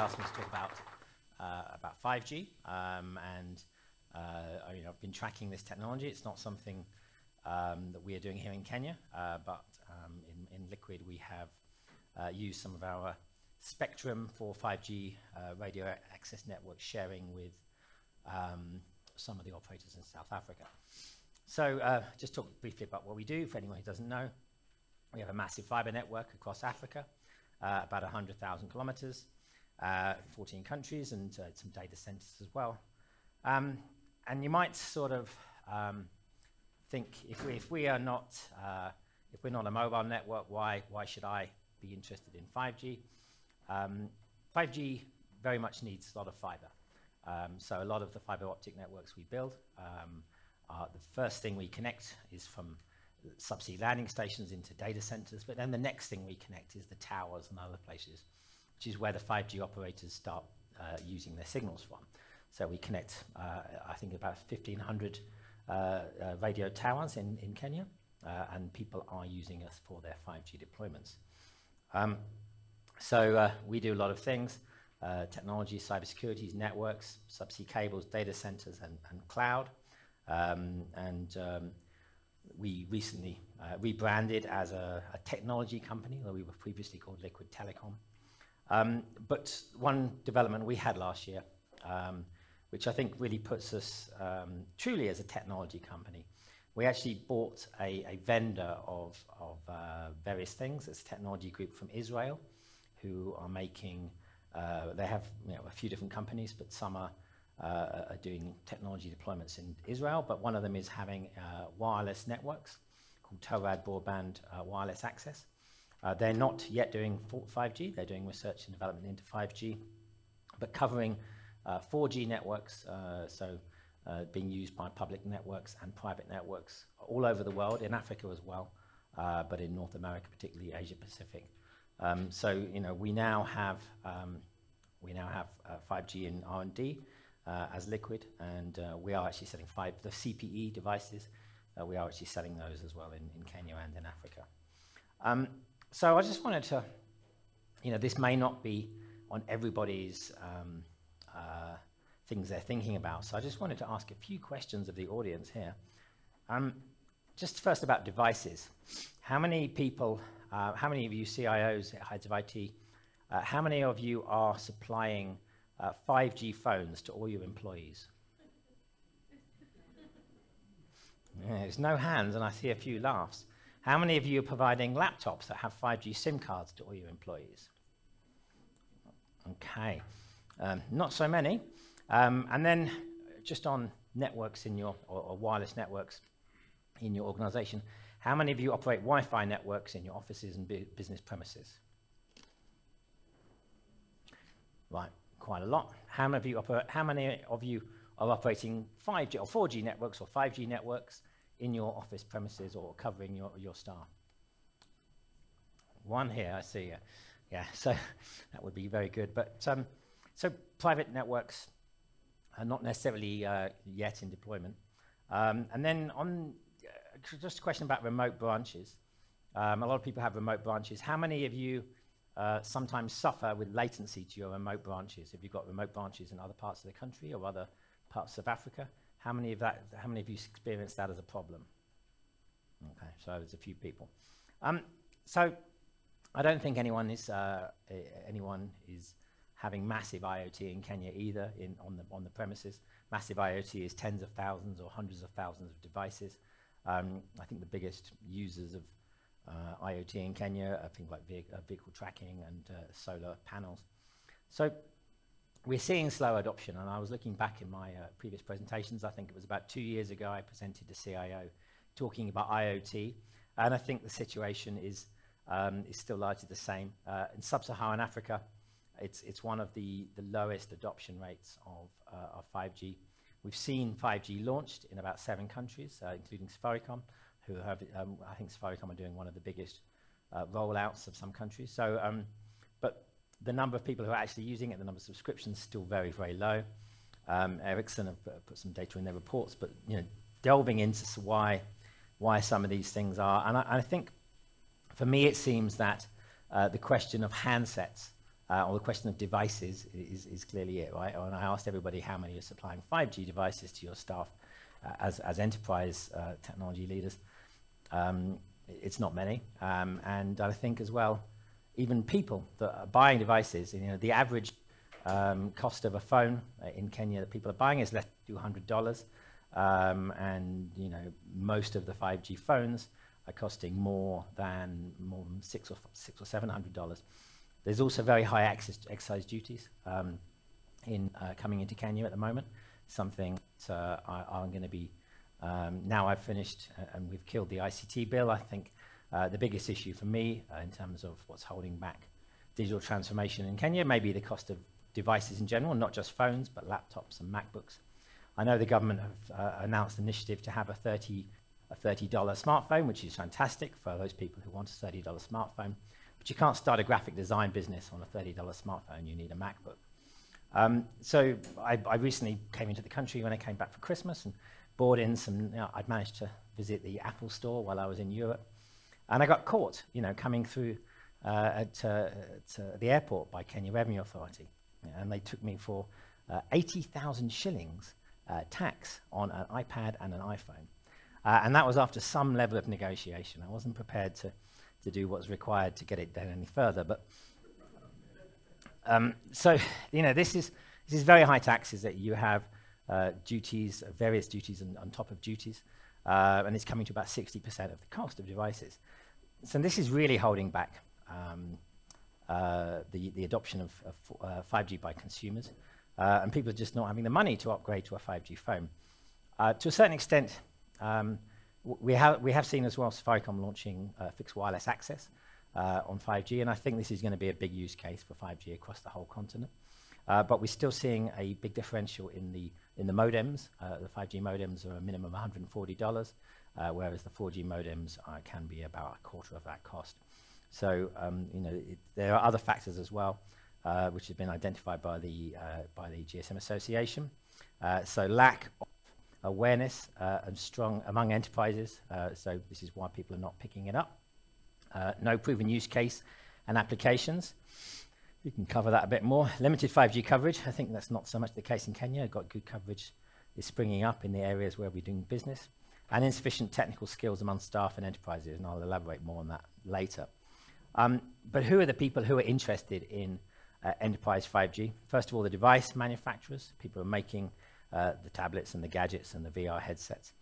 asked me to talk about 5G, and I've been tracking this technology. It's not something that we are doing here in Kenya, but in Liquid we have used some of our spectrum for 5G radio access network sharing with some of the operators in South Africa. So just talk briefly about what we do for anyone who doesn't know. We have a massive fiber network across Africa, about 100,000 kilometers, 14 countries, and some data centers as well. And you might sort of think, if we're not a mobile network, why should I be interested in 5G? 5G very much needs a lot of fiber. So a lot of the fiber optic networks we build, the first thing we connect is from subsea landing stations into data centers, but then the next thing we connect is the towers and other places, which is where the 5G operators start using their signals from. So we connect, I think, about 1,500 radio towers in Kenya, and people are using us for their 5G deployments. So we do a lot of things, technology, cybersecurity, networks, subsea cables, data centers, and cloud. We recently rebranded as a technology company, though we were previously called Liquid Telecom. But one development we had last year, which I think really puts us truly as a technology company, we actually bought a vendor of various things. It's a technology group from Israel who are making, they have a few different companies, but some are doing technology deployments in Israel, but one of them is having wireless networks called TORAD broadband wireless access. They're not yet doing 5G, they're doing research and development into 5G, but covering 4G networks, being used by public networks and private networks all over the world, in Africa as well, but in North America, particularly Asia Pacific. So we now have 5G in R&D as Liquid, and we are actually selling the CPE devices. We are actually selling those as well in Kenya and in Africa. So I just wanted to, this may not be on everybody's things they're thinking about. So I just wanted to ask a few questions of the audience here. Just first about devices. How many people, how many of you CIOs, heads of IT, how many of you are supplying 5G phones to all your employees? Yeah, there's no hands, and I see a few laughs. How many of you are providing laptops that have 5G SIM cards to all your employees? Okay, not so many. And then just on networks in your, or wireless networks in your organization, how many of you operate Wi-Fi networks in your offices and business premises? Right, quite a lot. How many of you are operating 5G or 4G networks or 5G networks in your office premises or covering your staff? One here, I see. Yeah, so that would be very good. But so private networks are not necessarily yet in deployment. And then on just a question about remote branches. A lot of people have remote branches. How many of you sometimes suffer with latency to your remote branches? Have you got remote branches in other parts of the country or other parts of Africa? How many of you experience that as a problem? Okay, so there's a few people. So I don't think anyone is having massive IoT in Kenya either on the premises. Massive IoT is tens of thousands or hundreds of thousands of devices. I think the biggest users of IoT in Kenya are things like vehicle tracking and solar panels. So we're seeing slow adoption, and I was looking back in my previous presentations. I think it was about 2 years ago I presented to CIO talking about IoT, and I think the situation is still largely the same. In sub-Saharan Africa, it's one of the lowest adoption rates of 5G. We've seen 5G launched in about 7 countries, including Safaricom, who have, I think Safaricom are doing one of the biggest rollouts of some countries. So, but the number of people who are actually using it, the number of subscriptions, is still very, very low. Ericsson have put some data in their reports, but delving into why some of these things are, and I think for me it seems that the question of handsets or the question of devices is clearly it, right? And I asked everybody how many are supplying 5G devices to your staff as enterprise technology leaders. It's not many, and I think as well, even people that are buying devices, the average cost of a phone in Kenya that people are buying is less than $200, and most of the 5G phones are costing more than $600 or $700. There's also very high excise duties in coming into Kenya at the moment. Something I'm going to be now I've finished and we've killed the ICT bill. I think the biggest issue for me in terms of what's holding back digital transformation in Kenya may be the cost of devices in general, not just phones, but laptops and MacBooks. I know the government have announced an initiative to have a $30 smartphone, which is fantastic for those people who want a $30 smartphone. But you can't start a graphic design business on a $30 smartphone. You need a MacBook. So I recently came into the country when I came back for Christmas and bought in some. I'd managed to visit the Apple store while I was in Europe, and I got caught, coming through at the airport by Kenya Revenue Authority, and they took me for 80,000 shillings tax on an iPad and an iPhone, and that was after some level of negotiation. I wasn't prepared to do what's required to get it done any further, but so this is very high taxes that you have, duties, various duties on top of duties, and it's coming to about 60% of the cost of devices. So this is really holding back the adoption of 5G by consumers, and people are just not having the money to upgrade to a 5G phone. To a certain extent, we have seen as well Safaricom launching fixed wireless access on 5G, and I think this is going to be a big use case for 5G across the whole continent. But we're still seeing a big differential in the modems. The 5G modems are a minimum of $140, whereas the 4G modems can be about a quarter of that cost. So there are other factors as well, which have been identified by the GSM Association. So lack of awareness and strong among enterprises. So this is why people are not picking it up. No proven use case and applications. We can cover that a bit more. Limited 5G coverage. I think that's not so much the case in Kenya. Got good coverage is springing up in the areas where we're doing business. And insufficient technical skills among staff and enterprises, and I'll elaborate more on that later. But who are the people who are interested in enterprise 5G? First of all, the device manufacturers. People are making the tablets and the gadgets and the VR headsets.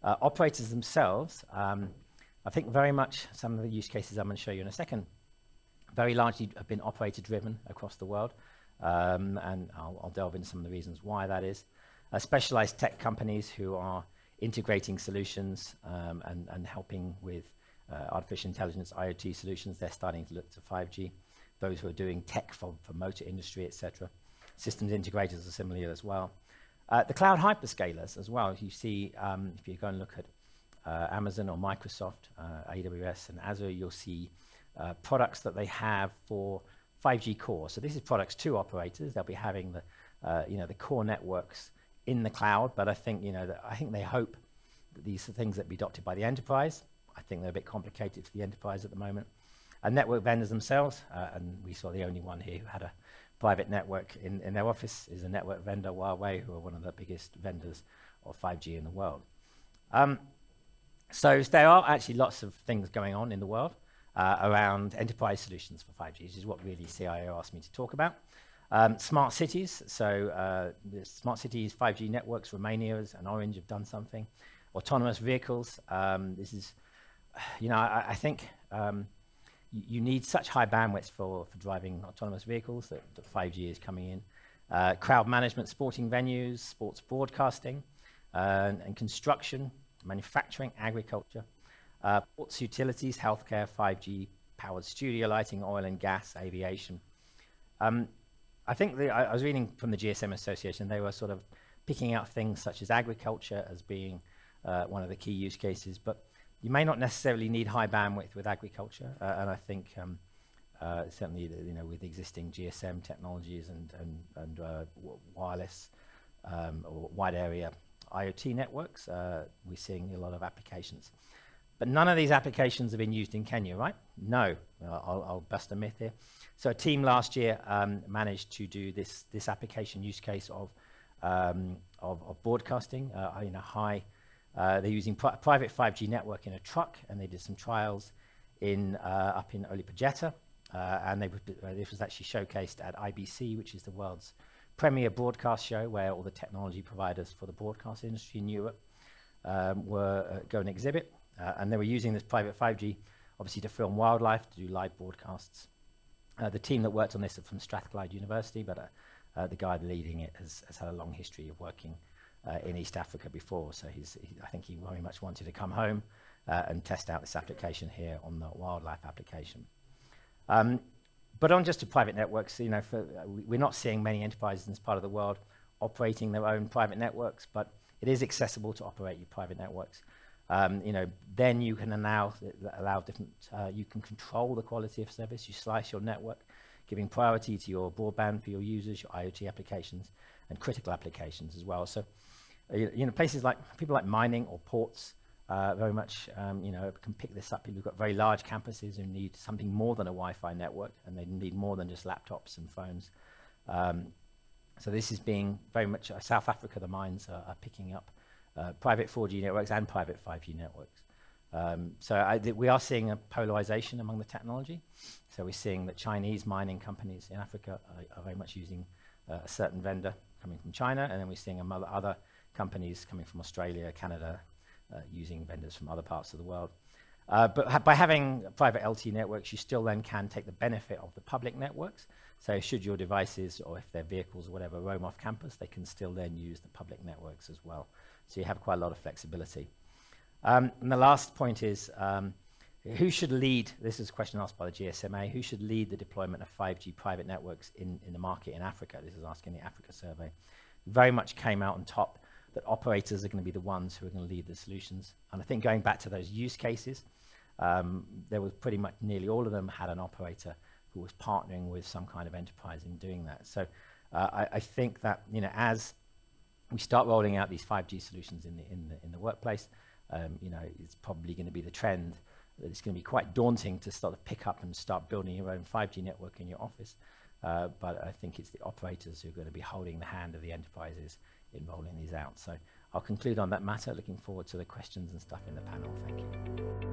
Operators themselves, I think very much some of the use cases I'm going to show you in a second very largely have been operator-driven across the world, and I'll delve into some of the reasons why that is. Specialized tech companies who are integrating solutions and helping with artificial intelligence, IoT solutions, they're starting to look to 5G. Those who are doing tech for motor industry, etc. Systems integrators are similar as well. The cloud hyperscalers as well. You see, if you go and look at Amazon or Microsoft, AWS and Azure, you'll see products that they have for 5G core. So this is products to operators. They'll be having the core networks in the cloud, but I think they hope that these are things that be adopted by the enterprise. I think they're a bit complicated for the enterprise at the moment. And network vendors themselves, and we saw the only one here who had a private network in their office is a network vendor, Huawei, who are one of the biggest vendors of 5G in the world. So there are actually lots of things going on in the world around enterprise solutions for 5G. This is what really CIO asked me to talk about. Smart cities, so the smart cities, 5G networks, Romania and Orange have done something. Autonomous vehicles, this is, I think you need such high bandwidth for driving autonomous vehicles that 5G is coming in. Crowd management, sporting venues, sports broadcasting, and construction, manufacturing, agriculture, ports, utilities, healthcare, 5G, powered studio lighting, oil and gas, aviation. I think I was reading from the GSM Association, they were sort of picking out things such as agriculture as being one of the key use cases, but you may not necessarily need high bandwidth with agriculture, and I think certainly with existing GSM technologies and wireless or wide area IoT networks, we're seeing a lot of applications. But none of these applications have been used in Kenya, right? No. I'll bust a myth here. So a team last year managed to do this application use case of broadcasting in a high. They're using private 5G network in a truck, and they did some trials up in Olipajeta, and this was actually showcased at IBC, which is the world's premier broadcast show, where all the technology providers for the broadcast industry in Europe were going to exhibit. And they were using this private 5G, obviously, to film wildlife, to do live broadcasts. The team that worked on this are from Strathclyde University, but the guy leading it has had a long history of working in East Africa before. So I think he very much wanted to come home and test out this application here on the wildlife application. But on just to private networks, we're not seeing many enterprises in this part of the world operating their own private networks, but it is accessible to operate your private networks. Then you can allow different, you can control the quality of service. You slice your network, giving priority to your broadband for your users, your IoT applications, and critical applications as well. So, places like people like mining or ports very much, can pick this up. People who've got very large campuses who need something more than a Wi-Fi network, and they need more than just laptops and phones. So this is being very much South Africa. The mines are picking up private 4G networks and private 5G networks. We are seeing a polarization among the technology. So we're seeing that Chinese mining companies in Africa are very much using a certain vendor coming from China, and then we're seeing other companies coming from Australia, Canada, using vendors from other parts of the world. But by having private LTE networks, you still then can take the benefit of the public networks. So should your devices, or if their vehicles or whatever, roam off campus, they can still then use the public networks as well. So you have quite a lot of flexibility. And the last point is, who should lead, this is a question asked by the GSMA, who should lead the deployment of 5G private networks in the market in Africa? This is asking the Africa survey. Very much came out on top that operators are going to be the ones who are going to lead the solutions. And I think going back to those use cases, there was pretty much nearly all of them had an operator who was partnering with some kind of enterprise in doing that. So I think that as we start rolling out these 5G solutions in the workplace, it's probably going to be the trend that it's going to be quite daunting to sort of pick up and start building your own 5G network in your office. But I think it's the operators who are going to be holding the hand of the enterprises in rolling these out. So I'll conclude on that matter. Looking forward to the questions and stuff in the panel. Thank you.